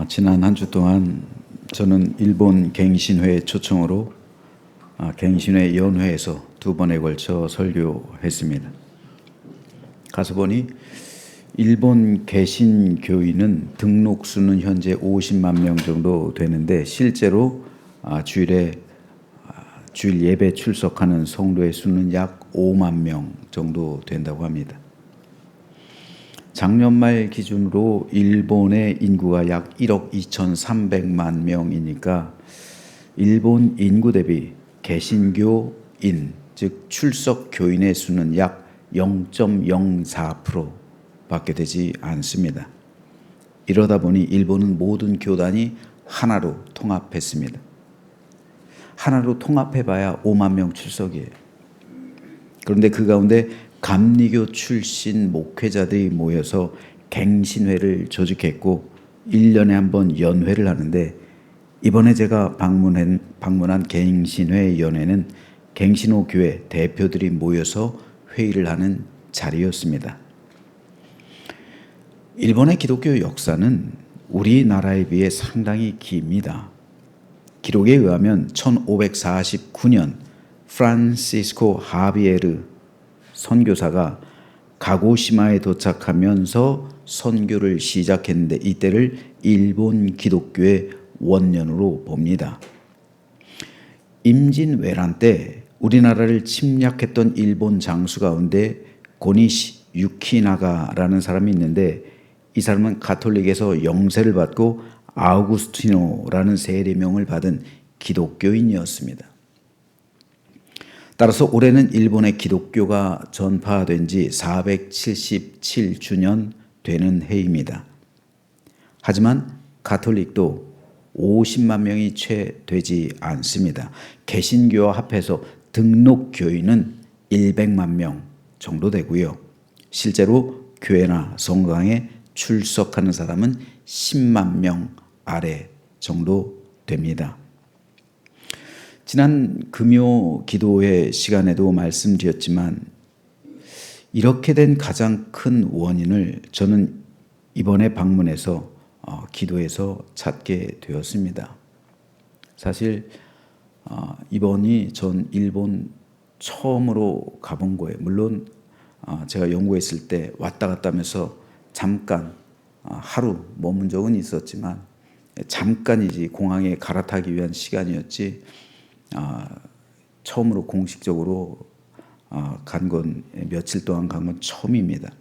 지난 한 주 동안 저는 일본 갱신회 초청으로 갱신회 연회에서 2번에 걸쳐 설교했습니다. 가서 보니 일본 개신교인은 등록 수는 현재 50만 명 정도 되는데 실제로 주일 예배 출석하는 성도의 수는 약 5만 명 정도 된다고 합니다. 작년 말 기준으로 일본의 인구가 약 1억 2,300만 명이니까 일본 인구 대비 개신교인, 즉 출석 교인의 수는 약 0.04%밖에 되지 않습니다. 이러다 보니 일본은 모든 교단이 하나로 통합했습니다. 하나로 통합해봐야 5만 명 출석이에요. 그런데 그 가운데 감리교 출신 목회자들이 모여서 갱신회를 조직했고 1년에 한 번 연회를 하는데, 이번에 제가 방문한 갱신회 연회는 갱신호 교회 대표들이 모여서 회의를 하는 자리였습니다. 일본의 기독교 역사는 우리나라에 비해 상당히 깁니다. 기록에 의하면 1549년 프란시스코 하비에르 선교사가 가고시마에 도착하면서 선교를 시작했는데 이때를 일본 기독교의 원년으로 봅니다. 임진왜란 때 우리나라를 침략했던 일본 장수 가운데 고니시 유키나가라는 사람이 있는데, 이 사람은 가톨릭에서 영세를 받고 아우구스티노라는 세례명을 받은 기독교인이었습니다. 따라서 올해는 일본의 기독교가 전파된 지 477주년 되는 해입니다. 하지만 가톨릭도 50만 명이 채 되지 않습니다. 개신교와 합해서 등록 교인은 100만 명 정도 되고요. 실제로 교회나 성당에 출석하는 사람은 10만 명 아래 정도 됩니다. 지난 금요 기도회 시간에도 말씀드렸지만 이렇게 된 가장 큰 원인을 저는 이번에 방문해서 기도해서 찾게 되었습니다. 사실 이번이 전 일본 처음으로 가본 거예요. 물론 제가 연구에 있을 때 왔다 갔다 하면서 잠깐 하루 머문 적은 있었지만 잠깐이지 공항에 갈아타기 위한 시간이었지 처음으로 공식적으로 간 건, 며칠 동안 간 건 처음입니다.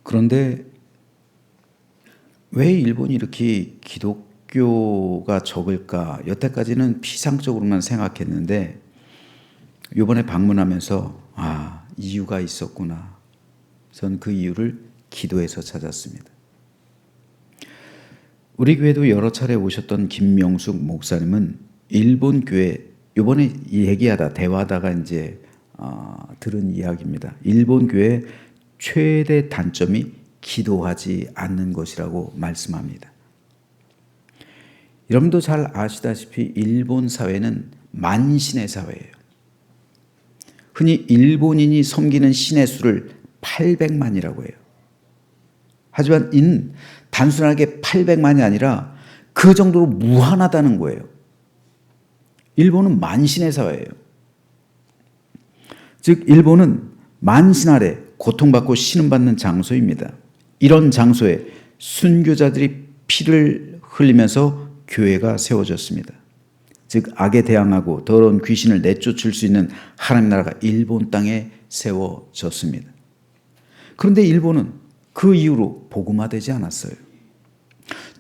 그런데 왜 일본이 이렇게 기독교가 적을까? 여태까지는 피상적으로만 생각했는데 이번에 방문하면서 이유가 있었구나. 전 그 이유를 기도에서 찾았습니다. 우리 교회도 여러 차례 오셨던 김명숙 목사님은 일본 교회, 이번에 대화하다가 이제 들은 이야기입니다. 일본 교회의 최대 단점이 기도하지 않는 것이라고 말씀합니다. 여러분도 잘 아시다시피 일본 사회는 만신의 사회예요. 흔히 일본인이 섬기는 신의 수를 800만이라고 해요. 하지만 단순하게 800만이 아니라 그 정도로 무한하다는 거예요. 일본은 만신의 사회예요. 즉 일본은 만신 아래 고통받고 신음받는 장소입니다. 이런 장소에 순교자들이 피를 흘리면서 교회가 세워졌습니다. 즉 악에 대항하고 더러운 귀신을 내쫓을 수 있는 하나님 나라가 일본 땅에 세워졌습니다. 그런데 일본은 그 이후로 복음화되지 않았어요.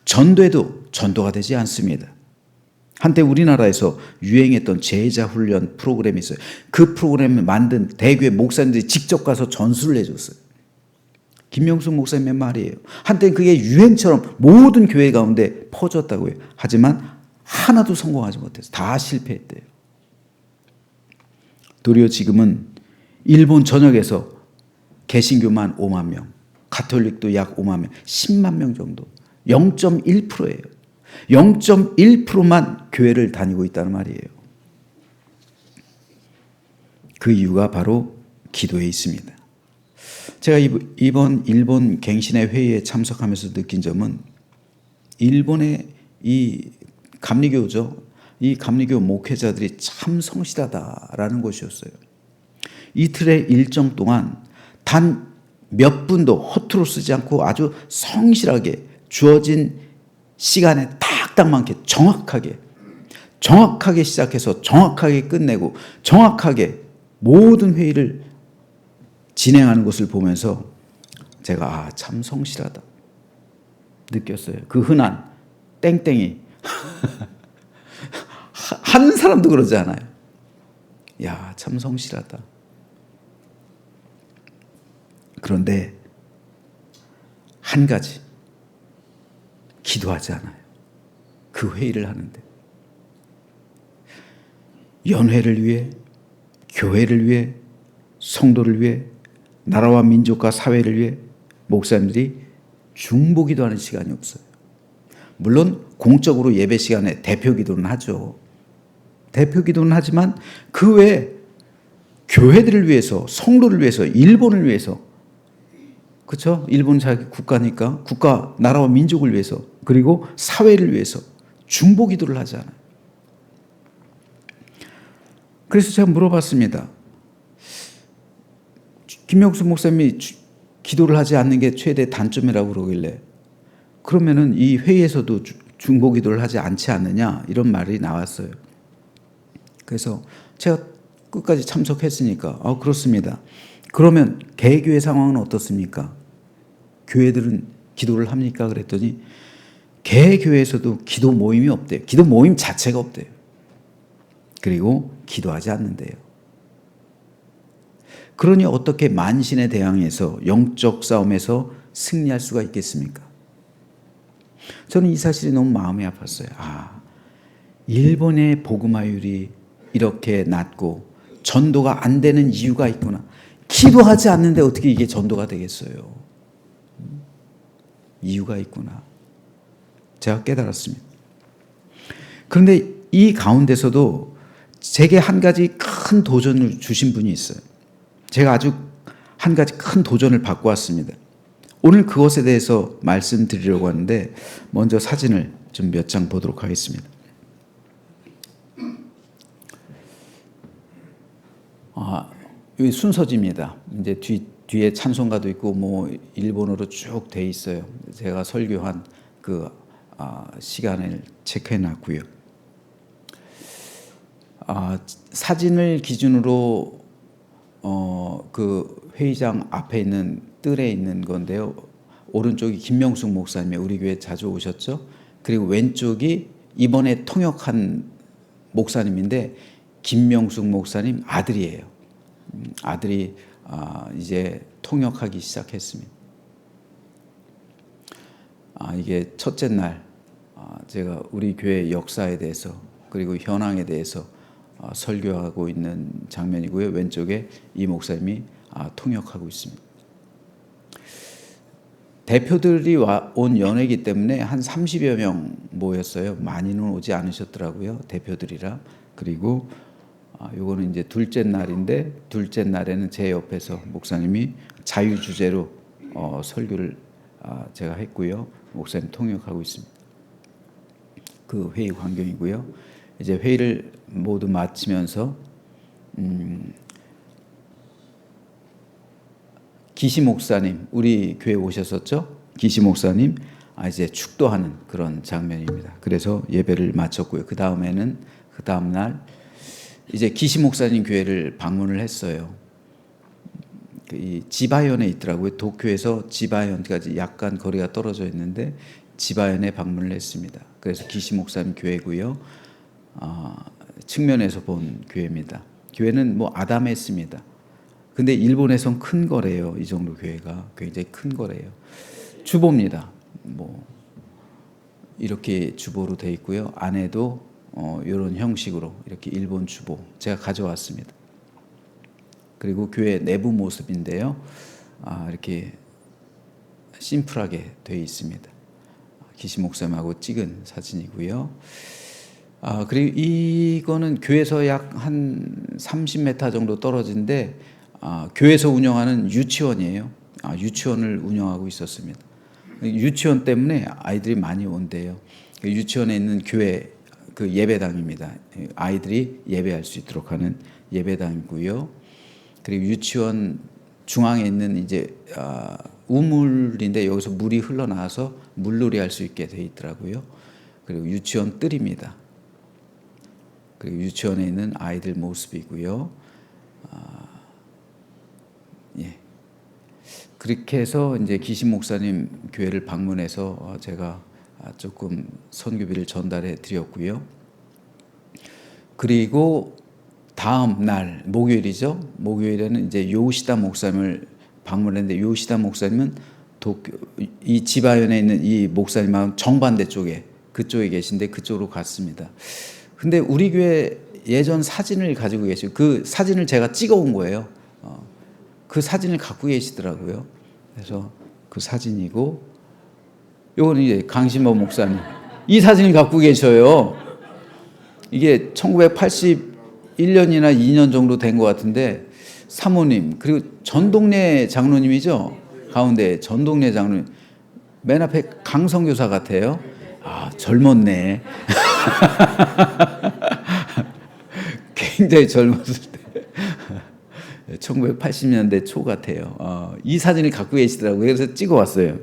전도에도 전도가 되지 않습니다. 한때 우리나라에서 유행했던 제자훈련 프로그램이 있어요. 그 프로그램을 만든 대교회 목사님들이 직접 가서 전수를 해줬어요. 김명숙 목사님의 말이에요. 한때 그게 유행처럼 모든 교회 가운데 퍼졌다고 해요. 하지만 하나도 성공하지 못해서 다 실패했대요. 도리어 지금은 일본 전역에서 개신교만 5만 명, 가톨릭도 약 5만 명, 10만 명 정도, 0.1%예요. 0.1%만 교회를 다니고 있다는 말이에요. 그 이유가 바로 기도에 있습니다. 제가 이번 일본 갱신회 회의에 참석하면서 느낀 점은 일본의 이 감리교죠. 이 감리교 목회자들이 참 성실하다라는 것이었어요. 이틀의 일정 동안 단 몇 분도 허투루 쓰지 않고 아주 성실하게 주어진 시간에 딱딱 맞게 정확하게 시작해서 정확하게 끝내고 정확하게 모든 회의를 진행하는 것을 보면서 제가 참 성실하다 느꼈어요. 그 흔한 땡땡이 하는 사람도 그러지 않아요. 야, 참 성실하다. 그런데 한 가지 기도하지 않아요. 그 회의를 하는데 연회를 위해, 교회를 위해, 성도를 위해, 나라와 민족과 사회를 위해 목사님들이 중보기도하는 시간이 없어요. 물론 공적으로 예배 시간에 대표기도는 하죠. 대표기도는 하지만 그 외에 교회들을 위해서, 성도를 위해서, 일본을 위해서, 그렇죠? 일본 자기 국가니까 국가, 나라와 민족을 위해서, 그리고 사회를 위해서 중보기도를 하지 않아요. 그래서 제가 물어봤습니다. 김명수 목사님이 기도를 하지 않는 게 최대 단점이라고 그러길래 그러면은 이 회의에서도 중보기도를 하지 않지 않느냐 이런 말이 나왔어요. 그래서 제가 끝까지 참석했으니까 그렇습니다. 그러면 개교회 상황은 어떻습니까? 교회들은 기도를 합니까? 그랬더니 개교회에서도 기도 모임이 없대요. 기도 모임 자체가 없대요. 그리고 기도하지 않는데요. 그러니 어떻게 만신에 대항해서 영적 싸움에서 승리할 수가 있겠습니까? 저는 이 사실이 너무 마음이 아팠어요. 일본의 복음화율이 이렇게 낮고 전도가 안 되는 이유가 있구나. 기도하지 않는데 어떻게 이게 전도가 되겠어요? 이유가 있구나. 제가 깨달았습니다. 그런데 이 가운데서도 제게 한 가지 큰 도전을 주신 분이 있어요. 제가 아주 한 가지 큰 도전을 받고 왔습니다. 오늘 그것에 대해서 말씀드리려고 하는데 먼저 사진을 좀 몇 장 보도록 하겠습니다. 여기 순서지입니다. 이제 뒤에 찬송가도 있고 뭐 일본어로 쭉 돼 있어요. 제가 설교한 그 시간을 체크해 놨고요. 사진을 기준으로 그 회의장 앞에 있는 뜰에 있는 건데요. 오른쪽이 김명숙 목사님이 우리 교회 자주 오셨죠. 그리고 왼쪽이 이번에 통역한 목사님인데 김명숙 목사님 아들이에요. 아들이 이제 통역하기 시작했습니다. 이게 첫째 날 제가 우리 교회 역사에 대해서 그리고 현황에 대해서 설교하고 있는 장면이고요. 왼쪽에 이 목사님이 통역하고 있습니다. 대표들이 온 연회이기 때문에 한 30여 명 모였어요. 많이는 오지 않으셨더라고요. 대표들이라. 그리고 요거는 이제 둘째 날인데 둘째 날에는 제 옆에서 목사님이 자유주제로 설교를 제가 했고요. 목사님 통역하고 있습니다. 그 회의 광경이고요. 이제 회의를 모두 마치면서 기시 목사님 우리 교회 오셨었죠? 기시 목사님 이제 축도하는 그런 장면입니다. 그래서 예배를 마쳤고요. 그 다음 날 이제 기시 목사님 교회를 방문을 했어요. 이 지바현에 있더라고요. 도쿄에서 지바현까지 약간 거리가 떨어져 있는데 지바현에 방문을 했습니다. 그래서 기시 목사님 교회고요. 측면에서 본 교회입니다. 교회는 뭐 아담했습니다. 근데 일본에선 큰 거래요. 이 정도 교회가 굉장히 큰 거래요. 주보입니다. 뭐 이렇게 주보로 돼 있고요. 안에도 이런 형식으로 이렇게 일본 주보 제가 가져왔습니다. 그리고 교회 내부 모습인데요. 이렇게 심플하게 되어 있습니다. 기시 목사님하고 찍은 사진이고요. 그리고 이거는 교회에서 약 한 30m 정도 떨어진데 교회에서 운영하는 유치원이에요. 유치원을 운영하고 있었습니다. 유치원 때문에 아이들이 많이 온대요. 유치원에 있는 교회 그 예배당입니다. 아이들이 예배할 수 있도록 하는 예배당이고요. 그리고 유치원 중앙에 있는 이제 우물인데 여기서 물이 흘러나와서 물놀이 할 수 있게 돼 있더라고요. 그리고 유치원 뜰입니다. 그리고 유치원에 있는 아이들 모습이고요. 예. 그렇게 해서 이제 기신 목사님 교회를 방문해서 제가 조금 선교비를 전달해 드렸고요. 그리고 다음 날 목요일이죠. 목요일에는 이제 요시다 목사님을 방문했는데 요시다 목사님은 이 지바현에 있는 이 목사님하고 정반대 쪽에 그쪽에 계신데 그쪽으로 갔습니다. 근데 우리 교회 예전 사진을 가지고 계시고 그 사진을 제가 찍어 온 거예요. 그 사진을 갖고 계시더라고요. 그래서 그 사진이고 요거는 이제 강신모 목사님 이 사진을 갖고 계셔요. 이게 1981년이나 2년 정도 된 것 같은데 사모님 그리고 전동래 장로님이죠. 가운데 전동래 장로님 맨 앞에 강성교사 같아요. 젊었네. 굉장히 젊었을 때 1980년대 초 같아요. 이 사진을 갖고 계시더라고요. 그래서 찍어 왔어요.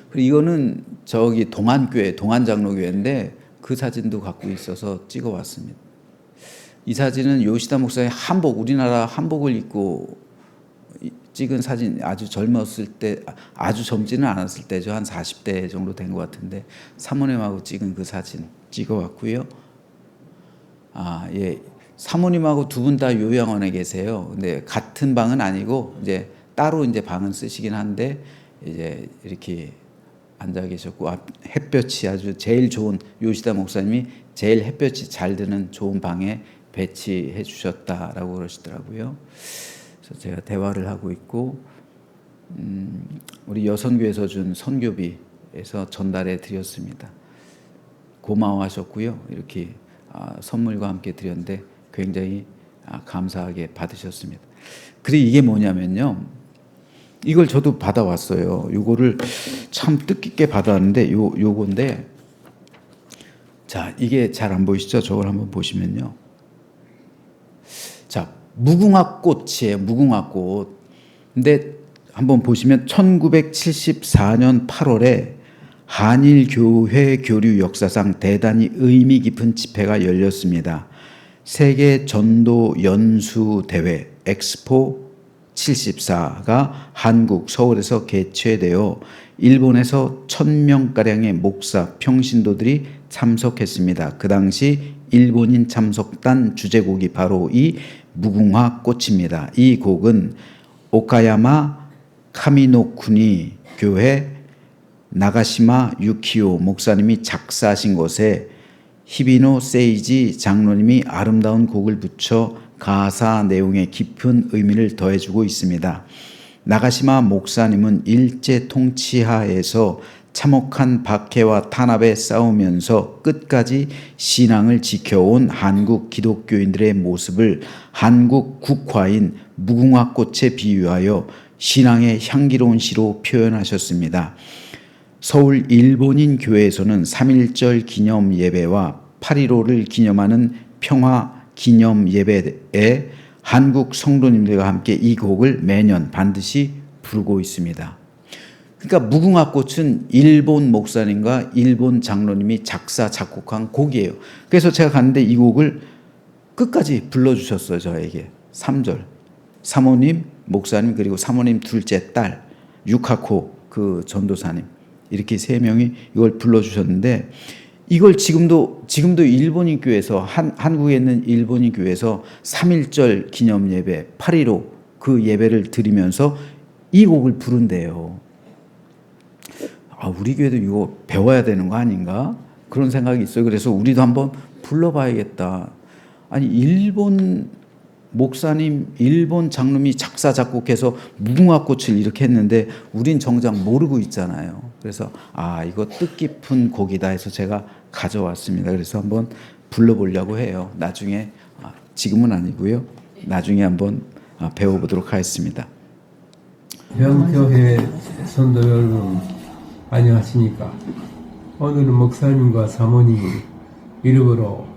그리고 이거는 저기 동안교회 동안장로교회인데 그 사진도 갖고 있어서 찍어 왔습니다. 이 사진은 요시다 목사의 한복 우리나라 한복을 입고 찍은 사진 아주 젊었을 때 아주 젊지는 않았을 때죠. 한 40대 정도 된 것 같은데 사모님하고 찍은 그 사진 찍어 왔고요. 예. 사모님하고 두 분 다 요양원에 계세요. 근데 같은 방은 아니고 이제 따로 이제 방은 쓰시긴 한데 이제 이렇게 앉아 계셨고 햇볕이 아주 제일 좋은 요시다 목사님이 제일 햇볕이 잘 드는 좋은 방에 배치해 주셨다라고 그러시더라고요. 그래서 제가 대화를 하고 있고 우리 여선교에서 준 선교비에서 전달해 드렸습니다. 고마워하셨고요. 이렇게 선물과 함께 드렸는데 굉장히 감사하게 받으셨습니다. 그리고 이게 뭐냐면요. 이걸 저도 받아왔어요. 요거를 참 뜻깊게 받아왔는데 요건데 자 이게 잘 안 보이시죠? 저걸 한번 보시면요. 자 무궁화꽃이에요. 무궁화꽃. 근데 한번 보시면 1974년 8월에 한일교회 교류 역사상 대단히 의미 깊은 집회가 열렸습니다. 세계 전도 연수 대회 엑스포 74가 한국 서울에서 개최되어 일본에서 1000명가량의 목사 평신도들이 참석했습니다. 그 당시 일본인 참석단 주제곡이 바로 이 무궁화 꽃입니다. 이 곡은 오카야마 카미노쿠니 교회 나가시마 유키오 목사님이 작사하신 것에 히비노 세이지 장로님이 아름다운 곡을 붙여 가사 내용에 깊은 의미를 더해주고 있습니다. 나가시마 목사님은 일제 통치하에서 참혹한 박해와 탄압에 싸우면서 끝까지 신앙을 지켜온 한국 기독교인들의 모습을 한국 국화인 무궁화꽃에 비유하여 신앙의 향기로운 시로 표현하셨습니다. 서울 일본인 교회에서는 3.1절 기념 예배와 8.15를 기념하는 평화 기념 예배에 한국 성도님들과 함께 이 곡을 매년 반드시 부르고 있습니다. 그러니까 무궁화꽃은 일본 목사님과 일본 장로님이 작사 작곡한 곡이에요. 그래서 제가 갔는데 이 곡을 끝까지 불러주셨어요. 저에게 3절 사모님 목사님 그리고 사모님 둘째 딸 유카코 그 전도사님 이렇게 세 명이 이걸 불러주셨는데 이걸 지금도 일본인 교회에서 한국에 있는 일본인 교회에서 3.1절 기념 예배 8.15 그 예배를 드리면서 이 곡을 부른대요. 우리 교회도 이거 배워야 되는 거 아닌가? 그런 생각이 있어요. 그래서 우리도 한번 불러봐야겠다. 아니 일본 목사님, 일본 장로님이 작사 작곡해서 무궁화꽃을 이렇게 했는데 우린 정작 모르고 있잖아요. 그래서 이거 뜻깊은 곡이다 해서 제가 가져왔습니다. 그래서 한번 불러보려고 해요. 나중에 지금은 아니고요. 나중에 한번 배워보도록 하겠습니다. 대한교회 성도 여러분 안녕하십니까. 오늘은 목사님과 사모님이 일부러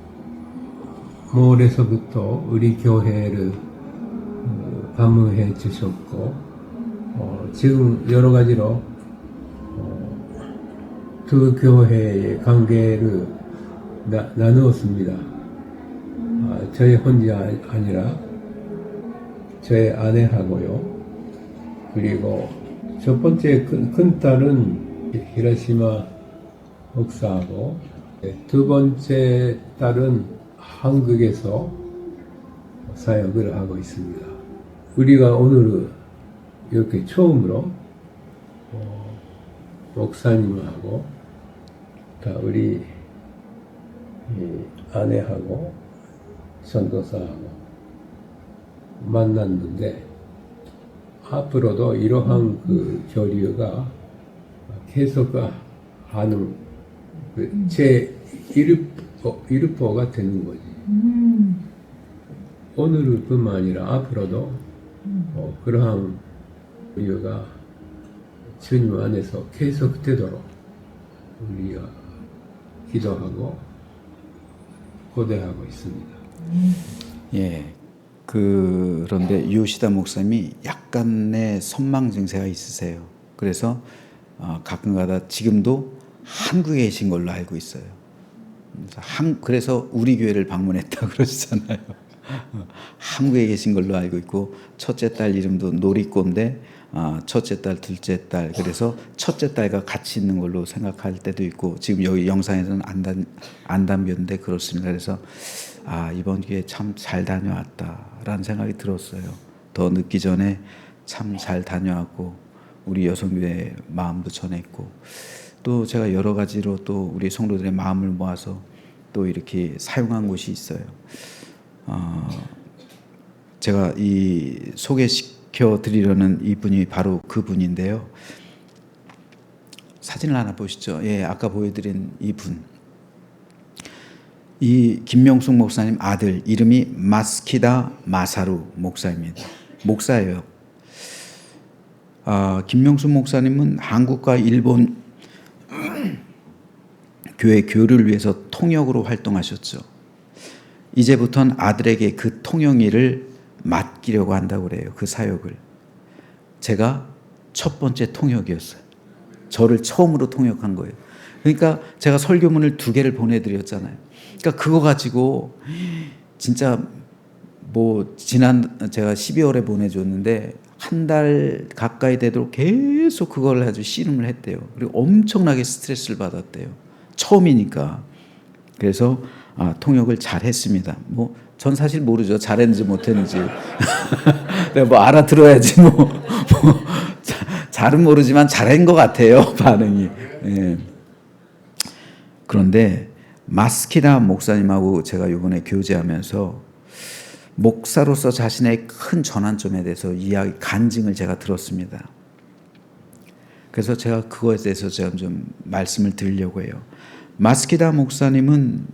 모레서부터 우리 교회를 방문해 주셨고 지금 여러 가지로 두 교회의 관계를 나누었습니다. 저희 혼자 아니라 저희 아내하고요. 그리고 첫 번째 큰 딸은 히로시마 목사하고 두 번째 딸은 한국에서 사역을 하고 있습니다. 우리가 오늘 이렇게 처음으로 목사님하고 우리 아내하고 전도사하고 만났는데 앞으로도 이러한 그 교류가 계속 하는 제 일포가 되는 거지. 오늘뿐만 아니라 앞으로도 그러한 교류가 주님 안에서 계속되도록 우리가 기도하고 고대하고 있습니다. 예. 그런데 요시다 목사님이 약간의 선망 증세가 있으세요. 그래서 가끔가다 지금도 한국에 계신 걸로 알고 있어요. 그래서 우리 교회를 방문했다 그러시잖아요. 한국에 계신 걸로 알고 있고 첫째 딸 이름도 노리꼬인데 첫째 딸, 둘째 딸 그래서 첫째 딸과 같이 있는 걸로 생각할 때도 있고 지금 여기 영상에서는 안 담겼는데 그렇습니다. 그래서 이번 기회에 참 잘 다녀왔다라는 생각이 들었어요. 더 늦기 전에 참 잘 다녀왔고 우리 여성교회 마음도 전했고 또 제가 여러 가지로 또 우리 성도들의 마음을 모아서 또 이렇게 사용한 곳이 있어요. 제가 이 소개시켜 드리려는 이분이 바로 그분인데요. 사진을 하나 보시죠. 예, 아까 보여드린 이분. 이 김명숙 목사님 아들 이름이 마스키다 마사루 목사입니다. 목사예요. 김명숙 목사님은 한국과 일본 교회 교류를 위해서 통역으로 활동하셨죠. 이제부터는 아들에게 그 통역 일을 맡기려고 한다고 그래요. 그 사역을. 제가 첫 번째 통역이었어요. 저를 처음으로 통역한 거예요. 그러니까 제가 설교문을 2개를 보내드렸잖아요. 그러니까 그거 가지고 진짜 제가 12월에 보내줬는데 1달 가까이 되도록 계속 그걸 아주 씨름을 했대요. 그리고 엄청나게 스트레스를 받았대요. 처음이니까. 그래서 통역을 잘 했습니다. 전 사실 모르죠. 잘했는지 못했는지. 내가 알아들어야지 잘은 모르지만 잘한 것 같아요. 반응이. 예. 그런데 마스키다 목사님하고 제가 이번에 교제하면서 목사로서 자신의 큰 전환점에 대해서 간증을 제가 들었습니다. 그래서 제가 그거에 대해서 제가 좀 말씀을 드리려고 해요. 마스키다 목사님은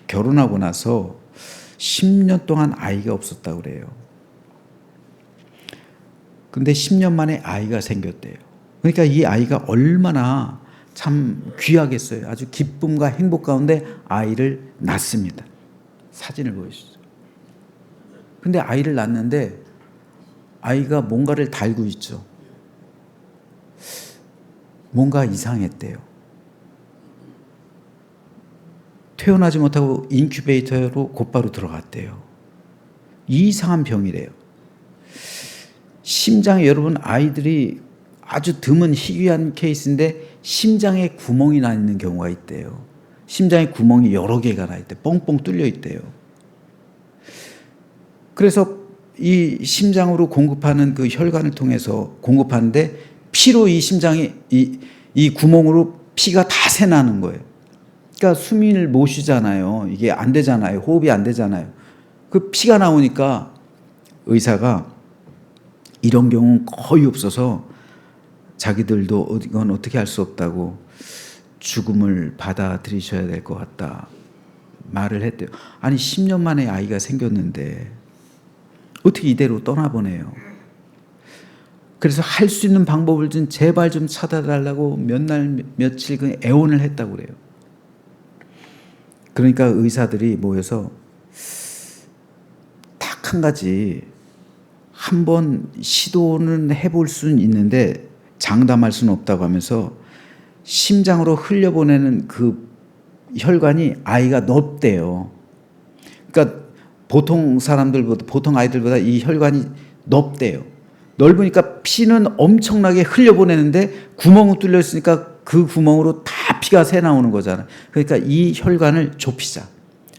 결혼하고 나서 10년 동안 아이가 없었다고 그래요. 근데 10년 만에 아이가 생겼대요. 그러니까 이 아이가 얼마나 참 귀하겠어요. 아주 기쁨과 행복 가운데 아이를 낳습니다. 사진을 보여주시죠. 근데 아이를 낳는데 아이가 뭔가를 달고 있죠. 뭔가 이상했대요. 퇴원하지 못하고 인큐베이터로 곧바로 들어갔대요. 이상한 병이래요. 심장에 여러분 아이들이 아주 드문 희귀한 케이스인데 심장에 구멍이 나 있는 경우가 있대요. 심장에 구멍이 여러 개가 나 있대. 뻥뻥 뚫려 있대요. 그래서 이 심장으로 공급하는 그 혈관을 통해서 공급하는데 피로 이 심장이 이 구멍으로 피가 다 새나는 거예요. 그러니까 숨을 못 쉬잖아요. 이게 안 되잖아요. 호흡이 안 되잖아요. 그 피가 나오니까 의사가 이런 경우는 거의 없어서 자기들도 이건 어떻게 할 수 없다고 죽음을 받아들이셔야 될 것 같다 말을 했대요. 아니 10년 만에 아이가 생겼는데 어떻게 이대로 떠나보내요. 그래서 할 수 있는 방법을 좀 제발 좀 찾아달라고 몇 날 며칠 그 애원을 했다고 그래요. 그러니까 의사들이 모여서 딱 한 가지 한번 시도는 해볼 수는 있는데 장담할 수는 없다고 하면서 심장으로 흘려보내는 그 혈관이 아이가 넓대요. 그러니까 보통 사람들보다, 보통 아이들보다 이 혈관이 넓대요. 넓으니까 피는 엄청나게 흘려보내는데 구멍이 뚫려 있으니까 그 구멍으로 다 피가 새 나오는 거잖아요. 그러니까 이 혈관을 좁히자.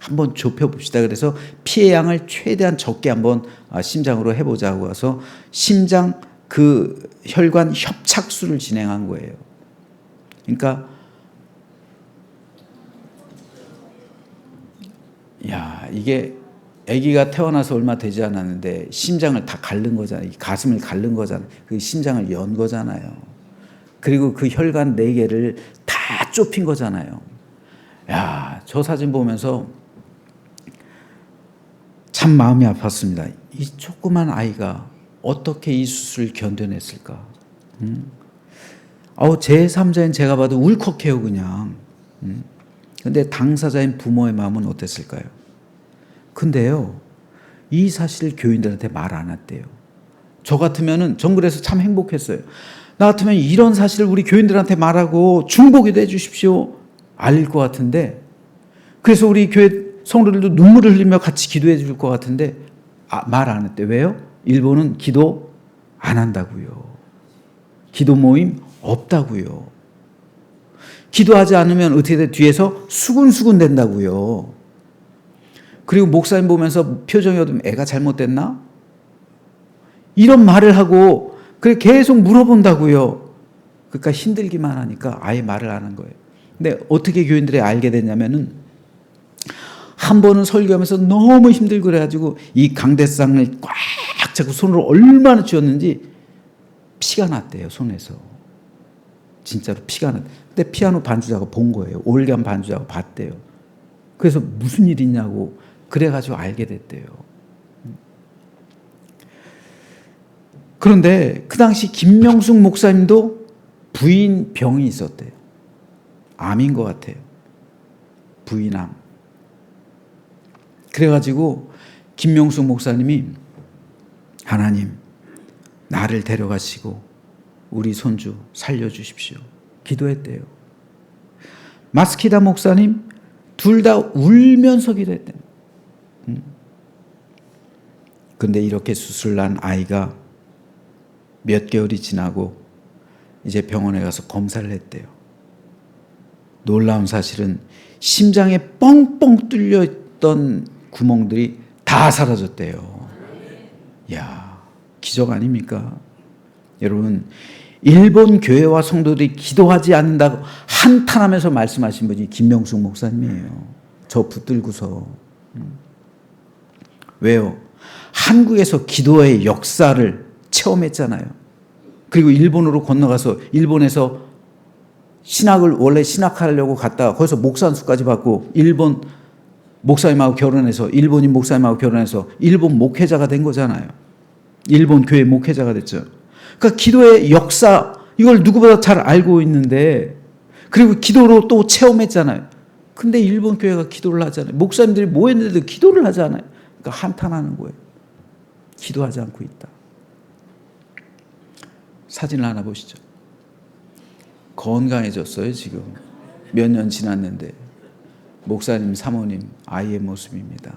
한번 좁혀봅시다. 그래서 피의 양을 최대한 적게 한번 심장으로 해보자고 해서 심장 그 혈관 협착술을 진행한 거예요. 그러니까 이게 아기가 태어나서 얼마 되지 않았는데 심장을 다 가른 거잖아요. 가슴을 가른 거잖아요. 그 심장을 연 거잖아요. 그리고 그 혈관 4개를 다 좁힌 거잖아요. 저 사진 보면서 참 마음이 아팠습니다. 이 조그만 아이가 어떻게 이 수술을 견뎌냈을까? 제3자인 제가 봐도 울컥해요, 그냥. 근데 당사자인 부모의 마음은 어땠을까요? 근데요, 이 사실을 교인들한테 말 안 했대요. 저 같으면은, 전 그래서 참 행복했어요. 나 같으면 이런 사실을 우리 교인들한테 말하고 중보기도 해주십시오. 알릴 것 같은데, 그래서 우리 교회 성도들도 눈물을 흘리며 같이 기도해 줄 것 같은데, 말 안 했대. 왜요? 일본은 기도 안 한다고요. 기도 모임 없다고요. 기도하지 않으면 어떻게 돼? 뒤에서 수군수군 된다고요. 그리고 목사님 보면서 표정이 어두면 애가 잘못됐나? 이런 말을 하고 그래 계속 물어본다고요. 그러니까 힘들기만 하니까 아예 말을 안 한 거예요. 근데 어떻게 교인들이 알게 됐냐면은 한 번은 설교하면서 너무 힘들고 그래가지고 이 강대상을 꽉 잡고 손으로 얼마나 쥐었는지 피가 났대요, 손에서. 진짜로 피가 났대. 근데 피아노 반주자가 본 거예요. 올간 반주자가 봤대요. 그래서 무슨 일 있냐고 그래가지고 알게 됐대요. 그런데 그 당시 김명숙 목사님도 부인 병이 있었대요. 암인 것 같아요. 부인암. 그래가지고 김명숙 목사님이 하나님 나를 데려가시고 우리 손주 살려주십시오. 기도했대요. 마스키다 목사님 둘 다 울면서 기도했대요. 근데 이렇게 수술난 아이가 몇 개월이 지나고 이제 병원에 가서 검사를 했대요. 놀라운 사실은 심장에 뻥뻥 뚫려 있던 구멍들이 다 사라졌대요. 이야, 기적 아닙니까? 여러분, 일본 교회와 성도들이 기도하지 않는다고 한탄하면서 말씀하신 분이 김명숙 목사님이에요. 저 붙들고서. 왜요? 한국에서 기도의 역사를 체험했잖아요. 그리고 일본으로 건너가서 일본에서 신학을 원래 신학하려고 갔다가 거기서 목사 안수까지 받고 일본 목사님하고 결혼해서 일본인 목사님하고 결혼해서 일본 목회자가 된 거잖아요. 일본 교회 목회자가 됐죠. 그러니까 기도의 역사 이걸 누구보다 잘 알고 있는데 그리고 기도로 또 체험했잖아요. 근데 일본 교회가 기도를 하잖아요. 목사님들이 뭐 했는데도 기도를 하잖아요. 그러니까 한탄하는 거예요. 기도하지 않고 있다. 사진을 하나 보시죠. 건강해졌어요, 지금. 몇 년 지났는데. 목사님, 사모님, 아이의 모습입니다.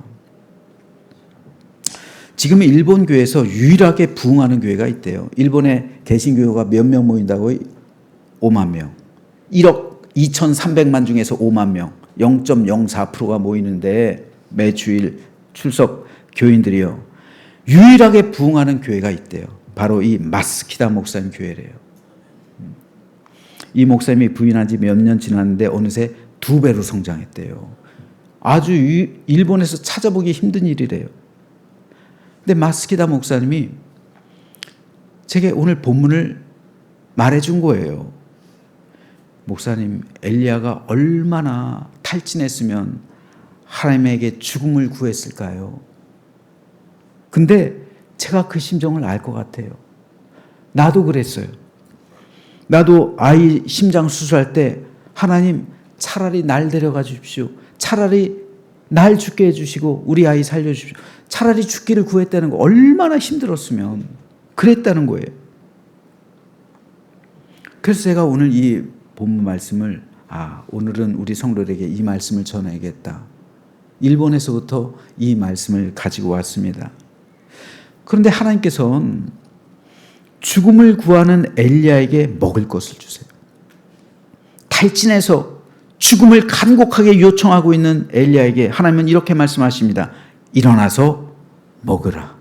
지금 일본 교회에서 유일하게 부흥하는 교회가 있대요. 일본에 개신교가 몇 명 모인다고요? 5만 명. 1억 2,300만 중에서 5만 명. 0.04%가 모이는데 매주일 출석 교인들이요. 유일하게 부흥하는 교회가 있대요. 바로 이 마스키다 목사님 교회래요. 이 목사님이 부인한 지 몇 년 지났는데 어느새 2배로 성장했대요. 아주 일본에서 찾아보기 힘든 일이래요. 근데 마스키다 목사님이 제게 오늘 본문을 말해준 거예요. 목사님, 엘리야가 얼마나 탈진했으면 하나님에게 죽음을 구했을까요? 근데 제가 그 심정을 알 것 같아요. 나도 그랬어요. 나도 아이 심장 수술할 때 하나님 차라리 날 데려가 주십시오. 차라리 날 죽게 해주시고 우리 아이 살려주십시오. 차라리 죽기를 구했다는 거 얼마나 힘들었으면 그랬다는 거예요. 그래서 제가 오늘 이 본문 말씀을 오늘은 우리 성도들에게 이 말씀을 전해야겠다. 일본에서부터 이 말씀을 가지고 왔습니다. 그런데 하나님께서는 죽음을 구하는 엘리야에게 먹을 것을 주세요. 탈진해서 죽음을 간곡하게 요청하고 있는 엘리야에게 하나님은 이렇게 말씀하십니다. 일어나서 먹으라.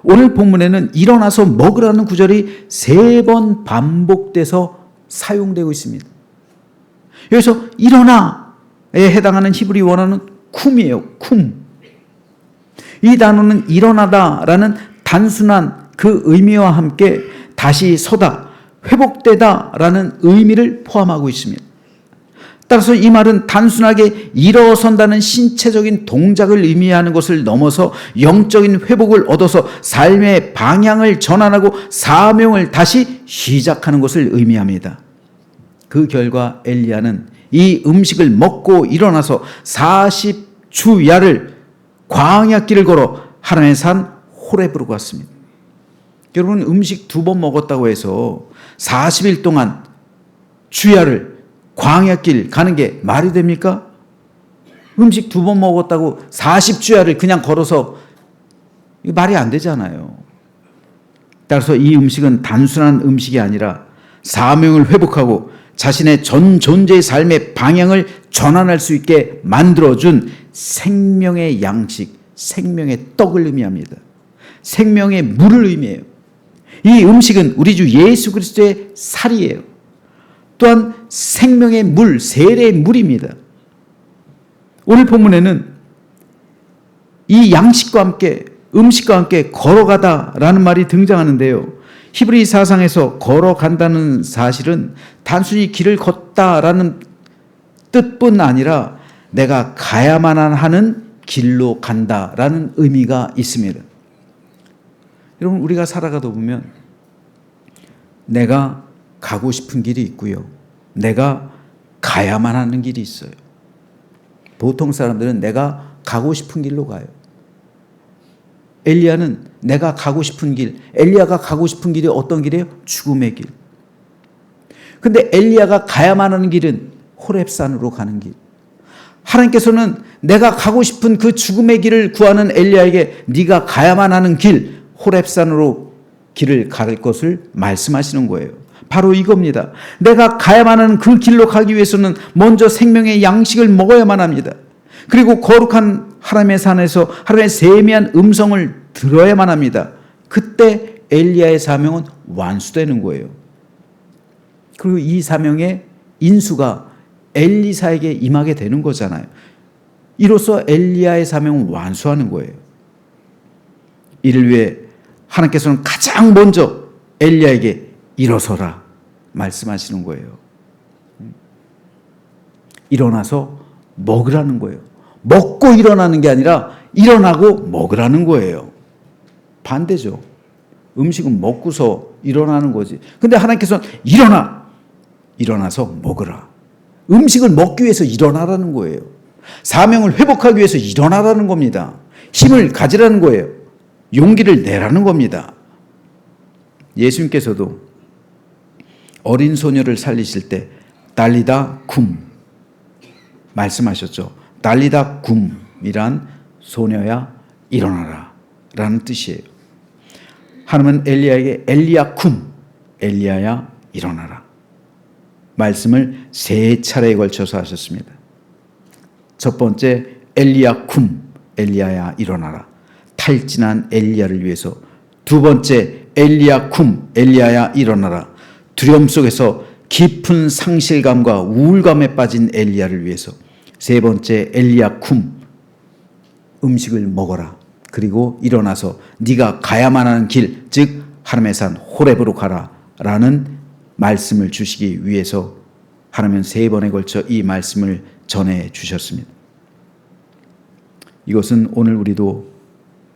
오늘 본문에는 일어나서 먹으라는 구절이 3번 반복돼서 사용되고 있습니다. 여기서 일어나에 해당하는 히브리 원어는 쿰이에요. 쿰. 이 단어는 일어나다라는 단순한 그 의미와 함께 다시 서다, 회복되다라는 의미를 포함하고 있습니다. 따라서 이 말은 단순하게 일어선다는 신체적인 동작을 의미하는 것을 넘어서 영적인 회복을 얻어서 삶의 방향을 전환하고 사명을 다시 시작하는 것을 의미합니다. 그 결과 엘리야는 이 음식을 먹고 일어나서 40주야를 광야길을 걸어 하나님의 산 호렙으로 갔습니다. 여러분, 음식 2번 먹었다고 해서 40일 동안 주야를 광야길 가는 게 말이 됩니까? 음식 2번 먹었다고 40주야를 그냥 걸어서 말이 안 되잖아요. 따라서 이 음식은 단순한 음식이 아니라 사명을 회복하고 자신의 전 존재의 삶의 방향을 전환할 수 있게 만들어준 생명의 양식, 생명의 떡을 의미합니다. 생명의 물을 의미해요. 이 음식은 우리 주 예수 그리스도의 살이에요. 또한 생명의 물, 세례의 물입니다. 오늘 본문에는 이 양식과 함께 음식과 함께 걸어가다라는 말이 등장하는데요. 히브리 사상에서 걸어간다는 사실은 단순히 길을 걷다라는 뜻뿐 아니라 내가 가야만 하는 길로 간다라는 의미가 있습니다. 여러분, 우리가 살아가다 보면 내가 가고 싶은 길이 있고요. 내가 가야만 하는 길이 있어요. 보통 사람들은 내가 가고 싶은 길로 가요. 엘리야는 내가 가고 싶은 길, 엘리야가 가고 싶은 길이 어떤 길이에요? 죽음의 길. 근데 엘리야가 가야만 하는 길은 호렙산으로 가는 길. 하나님께서는 내가 가고 싶은 그 죽음의 길을 구하는 엘리야에게 네가 가야만 하는 길, 호렙산으로 길을 갈 것을 말씀하시는 거예요. 바로 이겁니다. 내가 가야만 하는 그 길로 가기 위해서는 먼저 생명의 양식을 먹어야만 합니다. 그리고 거룩한 하나님의 산에서 하나님의 세미한 음성을 들어야만 합니다. 그때 엘리야의 사명은 완수되는 거예요. 그리고 이 사명의 인수가 엘리사에게 임하게 되는 거잖아요. 이로써 엘리야의 사명은 완수하는 거예요. 이를 위해 하나님께서는 가장 먼저 엘리야에게 일어서라 말씀하시는 거예요. 일어나서 먹으라는 거예요. 먹고 일어나는 게 아니라 일어나고 먹으라는 거예요. 반대죠. 음식은 먹고서 일어나는 거지. 근데 하나님께서는 일어나서 먹으라. 음식을 먹기 위해서 일어나라는 거예요. 사명을 회복하기 위해서 일어나라는 겁니다. 힘을 가지라는 거예요. 용기를 내라는 겁니다. 예수님께서도 어린 소녀를 살리실 때 달리다 쿰 말씀하셨죠. 달리다 쿰이란 소녀야 일어나라 라는 뜻이에요. 하나님은 엘리야에게 엘리야 쿰, 엘리야야 일어나라 말씀을 3차례에 걸쳐서 하셨습니다. 첫 번째 엘리야 쿰, 엘리야야 일어나라, 탈진한 엘리야를 위해서. 두 번째 엘리야 쿰, 엘리야야 일어나라, 두려움 속에서 깊은 상실감과 우울감에 빠진 엘리야를 위해서. 세 번째 엘리야 쿰, 음식을 먹어라. 그리고 일어나서 네가 가야만 하는 길, 즉 하나님의 산 호렙으로 가라 라는 말씀을 주시기 위해서 하나님은 3번에 걸쳐 이 말씀을 전해 주셨습니다. 이것은 오늘 우리도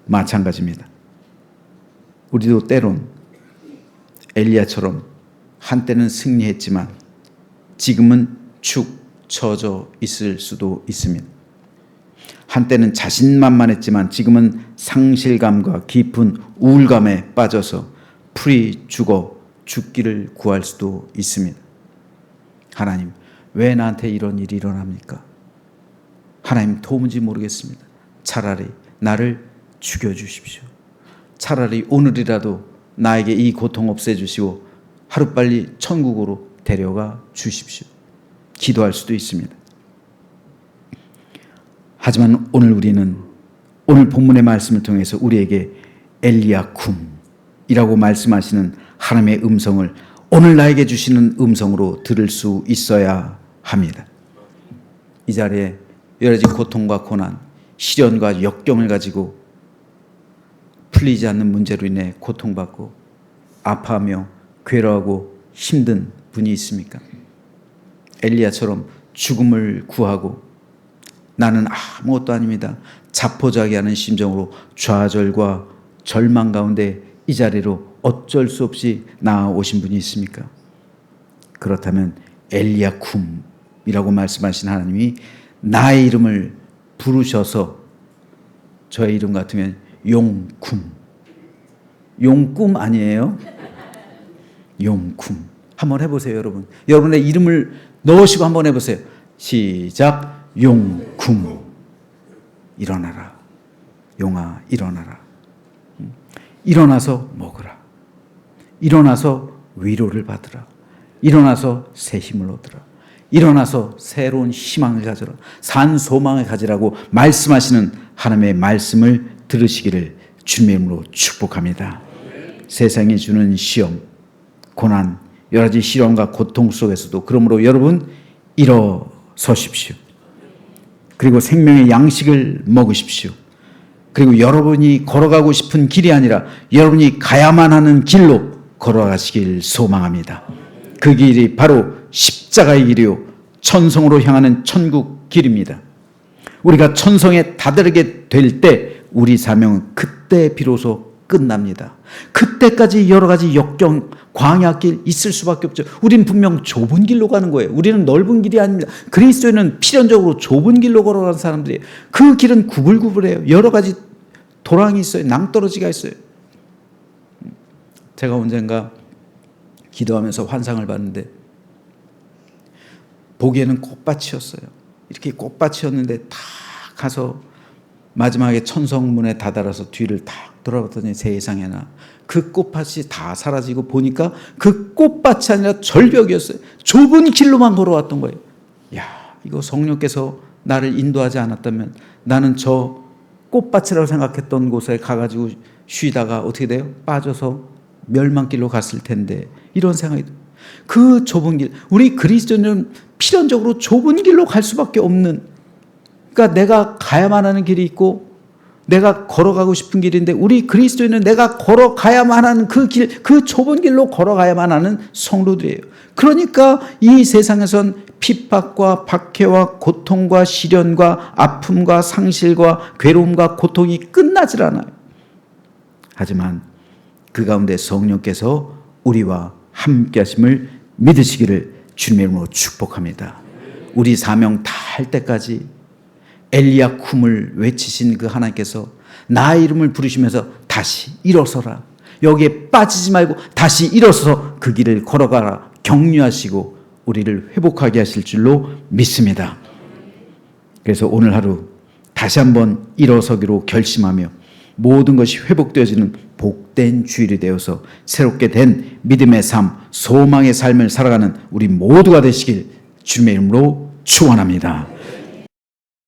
마찬가지입니다. 우리도 때론 엘리야처럼 한때는 승리했지만 지금은 축 처져 있을 수도 있습니다. 한때는 자신만만했지만 지금은 상실감과 깊은 우울감에 빠져서 풀이 죽어 죽기를 구할 수도 있습니다. 하나님, 왜 나한테 이런 일이 일어납니까? 하나님, 도무지 모르겠습니다. 차라리 나를 죽여주십시오. 차라리 오늘이라도 나에게 이 고통 없애주시고 하루빨리 천국으로 데려가 주십시오. 기도할 수도 있습니다. 하지만 우리는 오늘 본문의 말씀을 통해서 우리에게 엘리야쿰이라고 말씀하시는 하나님의 음성을 오늘 나에게 주시는 음성으로 들을 수 있어야 합니다. 이 자리에 여러 가지 고통과 고난, 시련과 역경을 가지고 풀리지 않는 문제로 인해 고통받고 아파하며 괴로워하고 힘든 분이 있습니까? 엘리야처럼 죽음을 구하고 나는 아무것도 아닙니다. 자포자기하는 심정으로 좌절과 절망 가운데 이 자리로 어쩔 수 없이 나아오신 분이 있습니까? 그렇다면 엘리야쿰이라고 말씀하신 하나님이 나의 이름을 부르셔서 저의 이름 같으면 용쿰. 용꿈 아니에요? 용쿰. 한번 해보세요, 여러분. 여러분의 이름을 넣으시고 한번 해보세요. 시작. 용쿰. 일어나라. 용아, 일어나라. 일어나서 먹으라. 일어나서 위로를 받으라. 일어나서 새 힘을 얻으라. 일어나서 새로운 희망을 가져라. 산 소망을 가지라고 말씀하시는 하나님의 말씀을 들으시기를 주님의 이름으로 축복합니다. 세상이 주는 시험, 고난, 여러 가지 시련과 고통 속에서도 그러므로 여러분 일어서십시오. 그리고 생명의 양식을 먹으십시오. 그리고 여러분이 걸어가고 싶은 길이 아니라 여러분이 가야만 하는 길로 걸어가시길 소망합니다. 그 길이 바로 십자가의 길이요 천성으로 향하는 천국 길입니다. 우리가 천성에 다다르게 될 때 우리 사명은 그때 비로소 끝납니다. 그때까지 여러 가지 역경, 광야길 있을 수밖에 없죠. 우리는 분명 좁은 길로 가는 거예요. 우리는 넓은 길이 아닙니다. 그리스도인은 필연적으로 좁은 길로 걸어가는 사람들이에요. 그 길은 구불구불해요. 여러 가지 도랑이 있어요. 낭떠러지가 있어요. 제가 언젠가 기도하면서 환상을 봤는데 보기에는 꽃밭이었어요. 이렇게 꽃밭이었는데 다 가서 마지막에 천성문에 다다라서 뒤를 탁 돌아봤더니 세상에나 그 꽃밭이 다 사라지고 보니까 그 꽃밭이 아니라 절벽이었어요. 좁은 길로만 걸어왔던 거예요. 야, 이거 성령께서 나를 인도하지 않았다면 나는 저 꽃밭이라고 생각했던 곳에 가가지고 쉬다가 어떻게 돼요? 빠져서 멸망길로 갔을 텐데 이런 생각이 들어요. 그 좁은 길, 우리 그리스도인은 필연적으로 좁은 길로 갈 수밖에 없는, 그러니까 내가 가야만 하는 길이 있고 내가 걸어가고 싶은 길인데 우리 그리스도인은 내가 걸어가야만 하는 그 길, 그 좁은 길로 걸어가야만 하는 성도들이에요. 그러니까 이 세상에선 핍박과 박해와 고통과 시련과 아픔과 상실과 괴로움과 고통이 끝나질 않아요. 하지만 그 가운데 성령께서 우리와 함께 하심을 믿으시기를 주님의 이름으로 축복합니다. 우리 사명 다 할 때까지 엘리야쿰을 외치신 그 하나님께서 나의 이름을 부르시면서 다시 일어서라. 여기에 빠지지 말고 다시 일어서서 그 길을 걸어가라. 격려하시고 우리를 회복하게 하실 줄로 믿습니다. 그래서 오늘 하루 다시 한번 일어서기로 결심하며 모든 것이 회복되어지는 복된 주일이 되어서 새롭게 된 믿음의 삶, 소망의 삶을 살아가는 우리 모두가 되시길 주님의 이름으로 축원합니다.